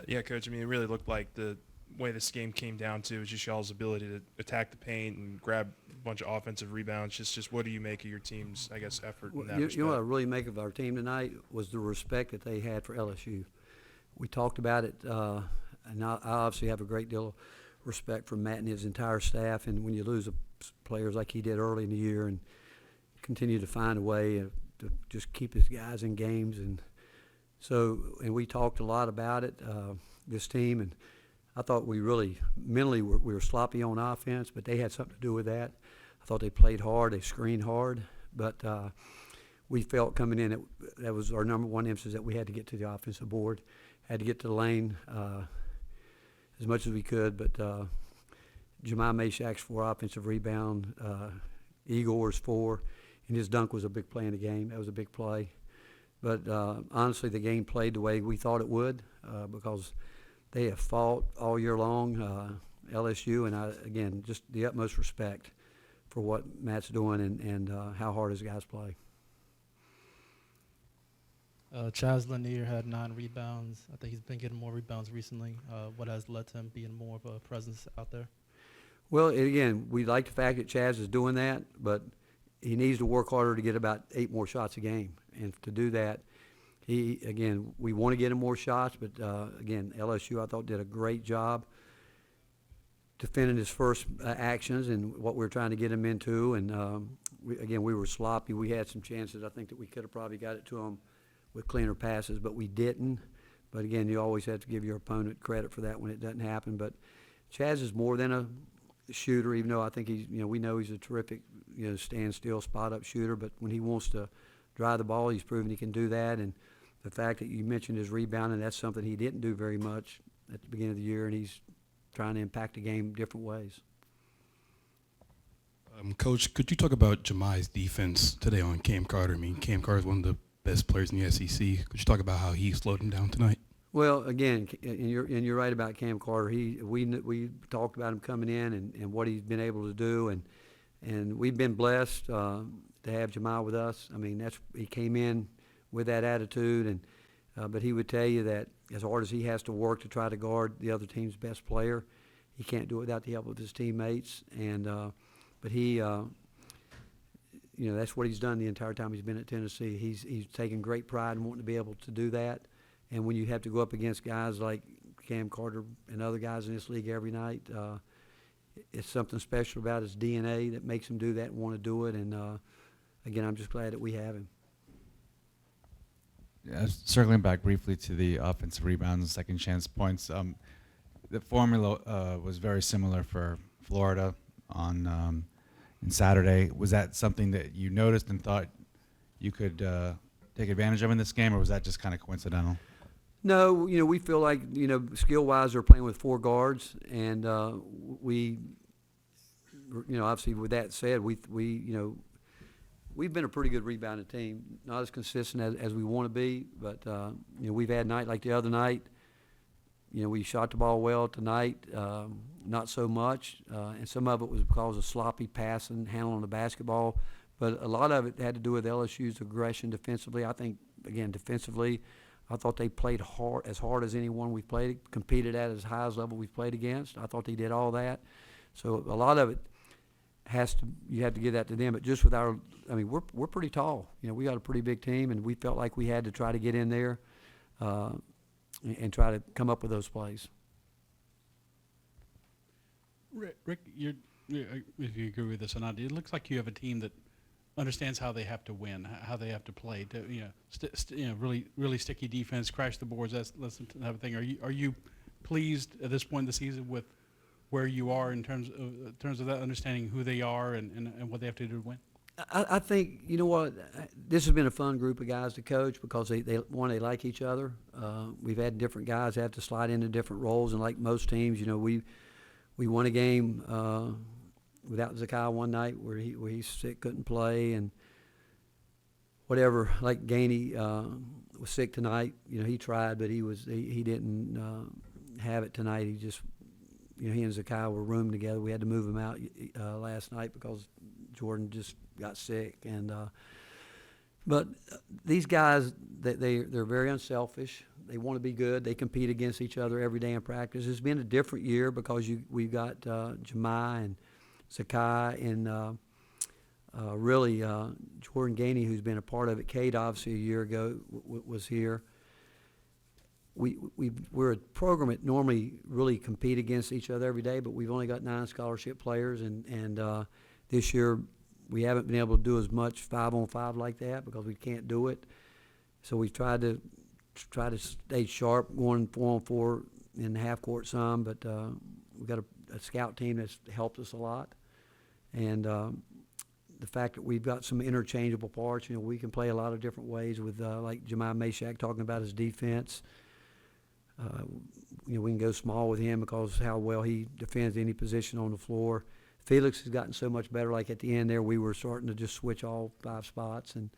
Yeah, Coach. I mean, it really looked like the way this game came down to is just y'all's ability to attack the paint and grab a bunch of offensive rebounds. Just what do you make of your team's, I guess, effort in that respect? You know what I really make of our team tonight was the respect that they had for LSU. We talked about it, and I obviously have a great deal of respect for Matt and his entire staff. And when you lose players like he did early in the year and continue to find a way to just keep his guys in games, and we talked a lot about it, this team, and I thought we really mentally we were sloppy on offense, but they had something to do with that. I thought they played hard, they screened hard, but we felt coming in that was our number one emphasis, that we had to get to the offensive board, had to get to the lane as much as we could. But Jemai Mashak's 4 offensive rebound, Igor's 4, and his dunk was a big play in the game. That was a big play. But honestly, the game played the way we thought it would because they have fought all year long, LSU, and again, just the utmost respect for what Matt's doing and how hard his guys play. Chaz Lanier had 9 rebounds. I think he's been getting more rebounds recently. What has led to him being more of a presence out there? Well, again, we like the fact that Chaz is doing that, but he needs to work harder to get about 8 more shots a game. And to do that, we want to get him more shots, but again, LSU I thought did a great job defending his first actions and what we were trying to get him into. And we were sloppy. We had some chances. I think that we could have probably got it to him with cleaner passes, but we didn't. But again, you always have to give your opponent credit for that when it doesn't happen. But Chaz is more than a shooter, even though I think we know he's a terrific, stand still, spot up shooter. But when he wants to drive the ball, he's proven he can do that. And the fact that you mentioned his rebounding, that's something he didn't do very much at the beginning of the year, and he's trying to impact the game different ways. Coach, could you talk about Jemai's defense today on Cam Carter? I mean, Cam Carter is one of the best players in the SEC. Could you talk about how he slowed him down tonight? Well, again, and you're right about Cam Carter. We talked about him coming in and what he's been able to do, and we've been blessed to have Jemai with us. I mean, he came in with that attitude, and but he would tell you that as hard as he has to work to try to guard the other team's best player, he can't do it without the help of his teammates. And but he, that's what he's done the entire time he's been at Tennessee. He's taken great pride in wanting to be able to do that. And when you have to go up against guys like Cam Carter and other guys in this league every night, it's something special about his DNA that makes him do that and want to do it. And again, I'm just glad that we have him. Yeah, circling back briefly to the offensive rebounds and second chance points, the formula was very similar for Florida on Saturday. Was that something that you noticed and thought you could take advantage of in this game, or was that just kind of coincidental? No, we feel like, skill-wise they're playing with 4 guards, and we, obviously with that said, we've been a pretty good rebounding team. Not as consistent as we want to be, but we've had a night like the other night. We shot the ball well tonight, not so much, and some of it was because of sloppy passing, handling the basketball. But a lot of it had to do with LSU's aggression defensively. I think, again, defensively, I thought they played hard as anyone we've played, competed at as high as level we've played against. I thought they did all that. So a lot of it you have to give that to them. But just with we're pretty tall. We got a pretty big team, and we felt like we had to try to get in there and try to come up with those plays. Rick, if you agree with this or not, it looks like you have a team that understands how they have to win, how they have to play. To really sticky defense, crash the boards. That's the type of thing. Are you pleased at this point in the season with where you are in terms of that, understanding who they are and what they have to do to win? I think, this has been a fun group of guys to coach because they like each other. We've had different guys have to slide into different roles, and like most teams, we won a game without Zakai one night where he's sick, couldn't play, and whatever. Like Gainey was sick tonight. He tried, but he didn't have it tonight. He just, he and Zakai were roomed together. We had to move him out last night because Jordan just got sick. And but these guys, they're very unselfish. They want to be good. They compete against each other every day in practice. It's been a different year because we've got Jemai and Sakai and really Jordan Gainey, who's been a part of it. Cade, obviously, a year ago was here. We're a program that normally really compete against each other every day, but we've only got 9 scholarship players, and this year we haven't been able to do as much 5-on-5 like that because we can't do it. So we've tried to stay sharp, going 4-on-4 in the half court some, but we've got a scout team that's helped us a lot, and the fact that we've got some interchangeable parts, we can play a lot of different ways with like Jemai Meshack talking about his defense. We can go small with him because how well he defends any position on the floor. Felix has gotten so much better. Like at the end there, we were starting to just switch all 5 spots, and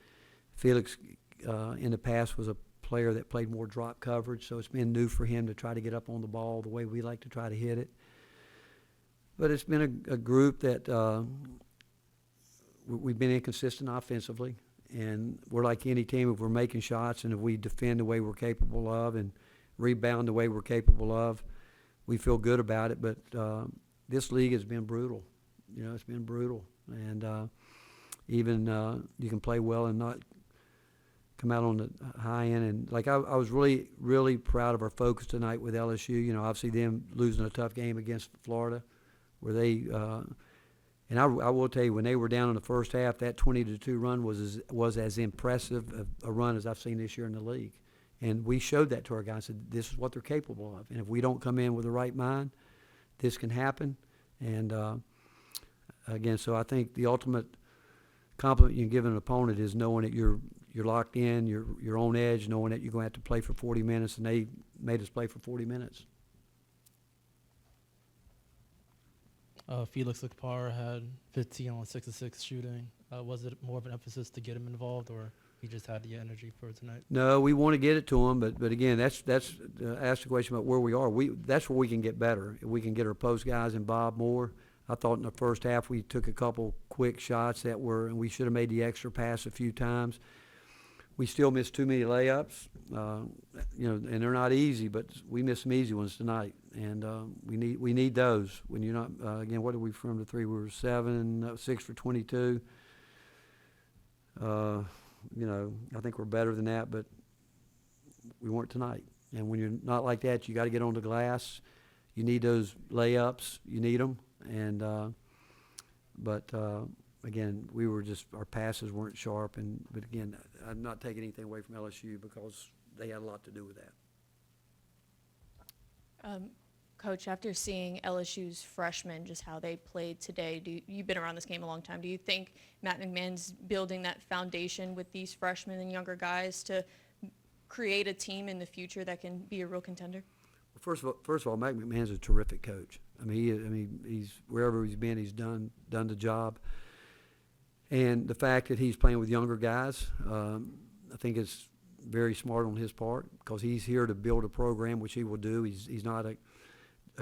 Felix in the past was a player that played more drop coverage, so it's been new for him to try to get up on the ball the way we like to try to hit it. But it's been a group that we've been inconsistent offensively, and we're like any team. If we're making shots and if we defend the way we're capable of and rebound the way we're capable of, we feel good about it. But this league has been brutal. It's been brutal, and even you can play well and not come out on the high end. And like I was really, really proud of our focus tonight with LSU. Obviously them losing a tough game against Florida, where they and I will tell you, when they were down in the first half, that 20-2 run was as impressive a run as I've seen this year in the league. And we showed that to our guys. Said this is what they're capable of. And if we don't come in with the right mind, this can happen. And again, so I think the ultimate compliment you can give an opponent is knowing that you're locked in, you're on edge, knowing that you're going to have to play for 40 minutes, and they made us play for 40 minutes. Felix Lekpar had 15 on 6-6 shooting. Was it more of an emphasis to get him involved, or he just had the energy for tonight? No, we want to get it to him, but again, that's ask the question about where we are. That's where we can get better. If we can get our post guys and Bob more. I thought in the first half we took a couple quick shots and we should have made the extra pass a few times. We still missed too many layups, and they're not easy, but we missed some easy ones tonight, and we need those. When you're not, again, what did we from the 3? We were 6 for 22. I think we're better than that, but we weren't tonight. And when you're not like that, you got to get on the glass. You need those layups. You need them, and again, we were our passes weren't sharp, but again, I'm not taking anything away from LSU because they had a lot to do with that. Coach, after seeing LSU's freshmen, just how they played today, you've been around this game a long time. Do you think Matt McMahon's building that foundation with these freshmen and younger guys to create a team in the future that can be a real contender? Well, first of all, Matt McMahon's a terrific coach. He's wherever he's been, he's done the job. And the fact that he's playing with younger guys, I think it's very smart on his part because he's here to build a program, which he will do. He's not a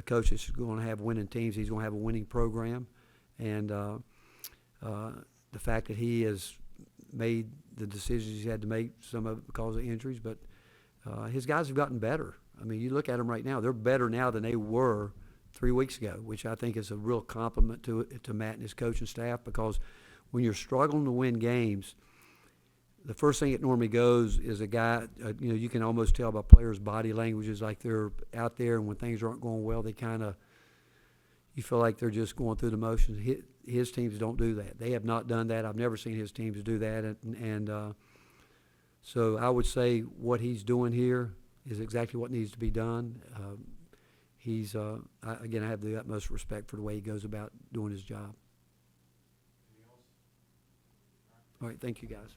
coach that's going to have winning teams. He's going to have a winning program. And the fact that he has made the decisions he's had to make, some of it because of injuries, but his guys have gotten better. You look at them right now. They're better now than they were 3 weeks ago, which I think is a real compliment to Matt and his coaching staff because when you're struggling to win games, the first thing that normally goes is a guy, you can almost tell by players' body languages, like they're out there, and when things aren't going well, they you feel like they're just going through the motions. His teams don't do that. They have not done that. I've never seen his teams do that. And so I would say what he's doing here is exactly what needs to be done. I have the utmost respect for the way he goes about doing his job. All right, thank you, guys.